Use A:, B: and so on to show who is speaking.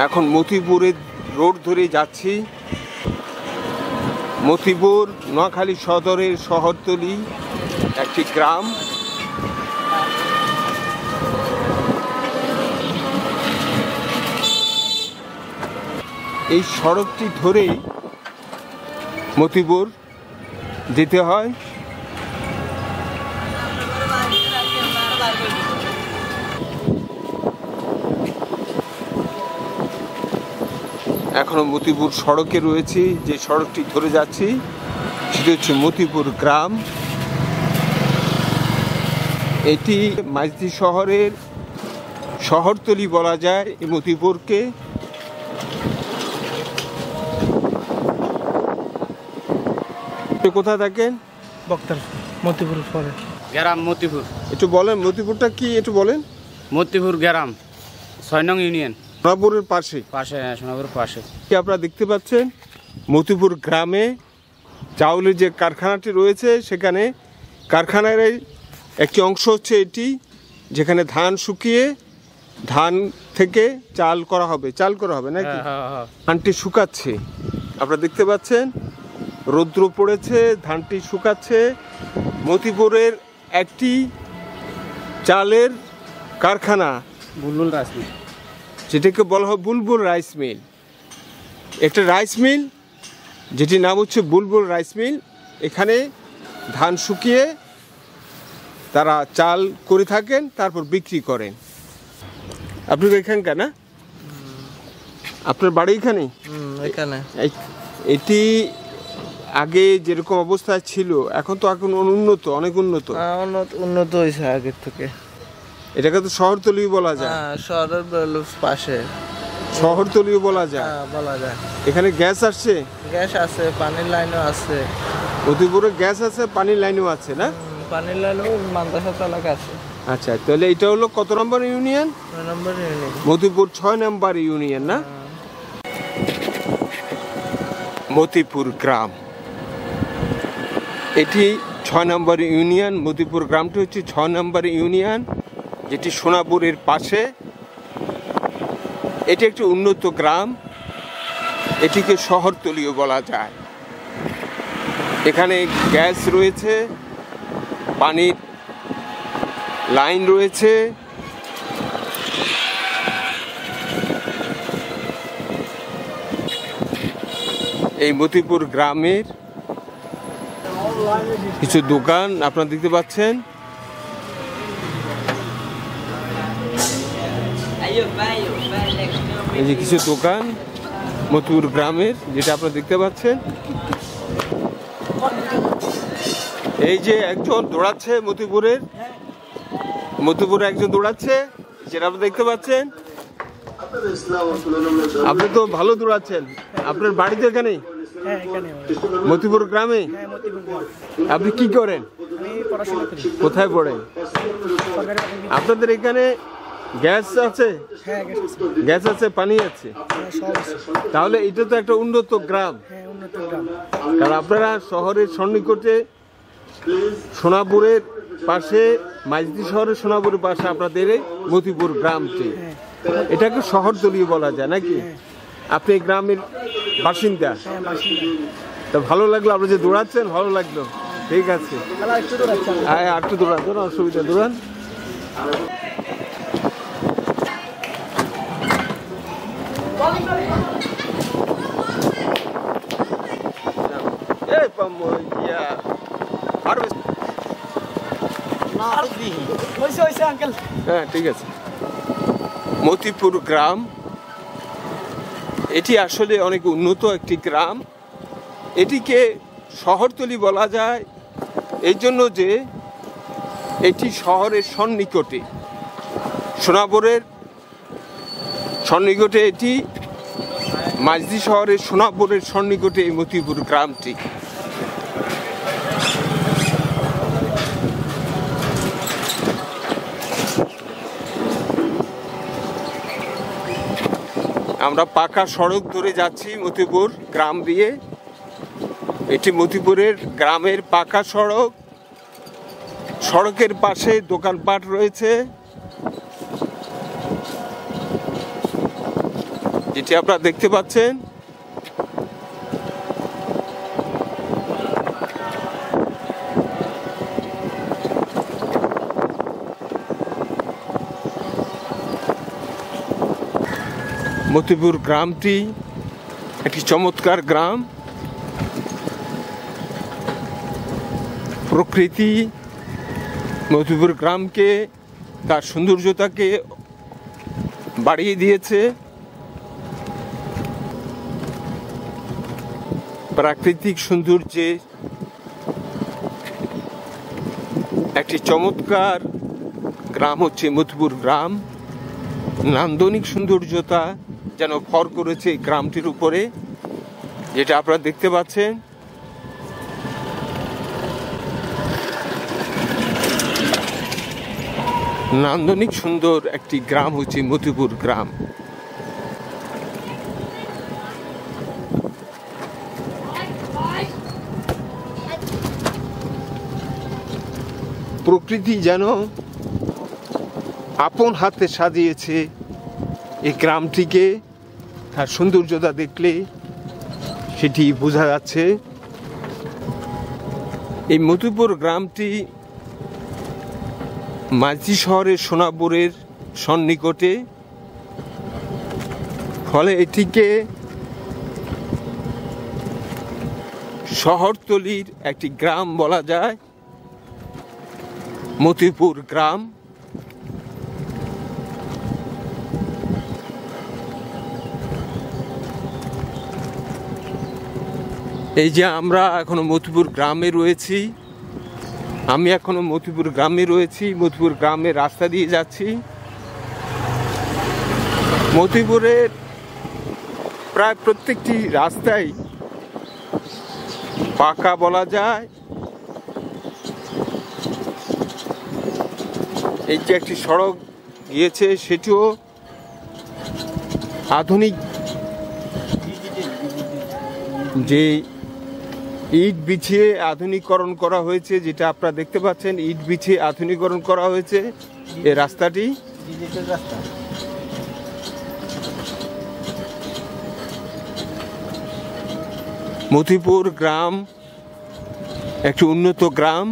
A: এখন মতিপুরের রোড ধরে যাচ্ছি। মতিপুর নোয়াখালী সদরের শহরতলি একটি গ্রাম। এই সড়কটি ধরেই মতিপুর যেতে হয়। এখনো মতিপুর সড়কে রয়েছি, যে সড়কটি ধরে যাচ্ছি সেটি হচ্ছে মতিপুর গ্রাম। এটি মাইজদি শহরের শহরতলি বলা যায় এই মতিপুরকে। কোথায় থাকেন?
B: বক্তার মতিপুর পরে
C: গ্রাম মতিপুর।
A: একটু বলেন মতিপুরটা কি, একটু বলেন।
C: মতিপুর গ্রাম ৬ নং ইউনিয়ন,
A: সোনাপুরের পাশে।
C: সোনাপুরের পাশে।
A: আপনারা দেখতে পাচ্ছেন মতিপুর গ্রামে চাউলের যে কারখানাটি রয়েছে, সেখানে কারখানার একটি অংশ হচ্ছে এটি, যেখানে ধান শুকিয়ে ধান থেকে চাল করা হবে নাকি? ধানটি শুকাচ্ছে, আপনারা দেখতে পাচ্ছেন রৌদ্র পড়েছে, ধানটি শুকাচ্ছে। মতিপুরের একটি চালের কারখানা,
C: বুলবুল রাইস মিল,
A: যেটাকে বলা হয় বুলবুল রাইস মিল। একটা রাইস মিল যেটির নাম হচ্ছে বুলবুল রাইস মিল। এখানে ধান শুকিয়ে তারা চাল করে থাকেন, তারপর বিক্রি করেন। আপনি তো এখানকার না? আপনার বাড়ি এখানে?
B: এখানে।
A: এটি আগে যেরকম অবস্থায় ছিল এখন তো এখন উন্নত, অনেক উন্নত।
B: উন্নত হয়েছে আগের থেকে।
A: এটাকে তো শহরতলি বলা যায়।
B: শহরের পাশে
A: শহরতলিও বলা যায়।
B: বলা যায়।
A: এখানে গ্যাস আসছে?
B: গ্যাস আছে, পানির লাইনও আছে।
A: মতিপুরে গ্যাস আছে, পানির লাইনও আছে না?
B: পানির লাইনও মাদ্রাসা এলাকা আছে।
A: আচ্ছা, তাহলে এটা হলো কত নম্বর ইউনিয়ন?
B: 9 নম্বর ইউনিয়ন।
A: মতিপুর 6 নম্বর ইউনিয়ন না? মতিপুর গ্রাম এটি 6 নম্বর ইউনিয়ন। মতিপুর গ্রামটি হচ্ছে 6 নম্বর ইউনিয়ন, যেটি সোনাপুরের পাশে। এটি একটি উন্নত গ্রাম, এটিকে শহরতলিও বলা যায়। এখানে গ্যাস রয়েছে, পানির লাইন রয়েছে। এই মতিপুর গ্রামের কিছু দোকান আপনারা দেখতে পাচ্ছেন। এই যে কিছু দোকান মতিপুর গ্রামের, যেটা আপনারা দেখতে পাচ্ছেন। এই যে একজন দৌড়াচ্ছে মতিপুরে একজন দৌড়াচ্ছে, যেটা আপনি দেখতে পাচ্ছেন। আপনি তো ভালো দৌড়াচ্ছেন। আপনার বাড়ি তো এখানে মতিপুর গ্রামে? আপনি কি করেন? কোথায় পড়েন? আপনাদের এখানে গ্যাস আছে? গ্যাস আছে, পানি আছে? তাহলে এটা তো একটা উন্নত গ্রাম। কারণ আপনারা শহরের সন্নিকটে সোনাপুরের পাশে, মাইজদি শহরের সোনাপুরের পাশে আপনাদের মতিপুর গ্রামটি। এটাকে শহরতলি বলা যায় নাকি? আপনি এই গ্রামের বাসিন্দা? তা ভালো লাগলো, আপনি যে দৌড়াচ্ছেন ভালো লাগলো। ঠিক আছে, আর একটু দৌড়ান, অসুবিধা, দৌড়ান। হ্যাঁ, ঠিক আছে। মতিপুর গ্রাম এটি আসলে অনেক উন্নত একটি গ্রাম। এটিকে শহরতলি বলা যায় এই জন্য যে এটি শহরের সন্নিকটে, সোনাপুরের সন্নিকটে। এটি মাইজদি শহরের সোনাপুরের সন্নিকটে এই মতিপুর গ্রামটি। আমরা পাকা সড়ক ধরে যাচ্ছি মতিপুর গ্রাম দিয়ে। এটি মতিপুরের গ্রামের পাকা সড়ক। সড়কের পাশে দোকানপাট রয়েছে। যেটি আপনারা দেখতে পাচ্ছেন, মতিপুর গ্রামটি একটি চমৎকার গ্রাম। প্রকৃতি মতিপুর গ্রামকে তার সৌন্দর্যতাকে বাড়িয়ে দিয়েছে। প্রাকৃতিক সৌন্দর্যে একটি চমৎকার গ্রাম হচ্ছে মতিপুর গ্রাম। নান্দনিক সৌন্দর্যতা যেন ভর করেছে এই গ্রামটির উপরে, যেটা আপনারা দেখতে পাচ্ছেন। নান্দনিক সুন্দর একটি গ্রাম হচ্ছে মতিপুর গ্রাম। প্রকৃতি যেন আপন হাতে সাজিয়েছে এই গ্রামটিকে। তার সৌন্দর্যতা দেখলে সেটি বোঝা যাচ্ছে। এই মতিপুর গ্রামটি মাঝি শহরের সোনাপুরের সন্নিকটে, ফলে এটিকে শহরতলির একটি গ্রাম বলা যায়, মতিপুর গ্রাম। এই যে আমরা এখনো মতিপুর গ্রামে রয়েছি, আমি এখনো মতিপুর গ্রামে রয়েছি, মতিপুর গ্রামের রাস্তা দিয়ে যাচ্ছি। মতিপুরের প্রায় প্রত্যেকটি রাস্তাই পাকা বলা যায়। এই যে একটি সড়ক গিয়েছে সেটিও আধুনিক, যে ইট বিছিয়ে আধুনিকরণ করা হয়েছে, যেটা আপনারা দেখতে পাচ্ছেন, ইট বিছিয়ে আধুনিকরণ করা হয়েছে এই রাস্তাটি। মতিপুর গ্রাম একটি উন্নত গ্রাম।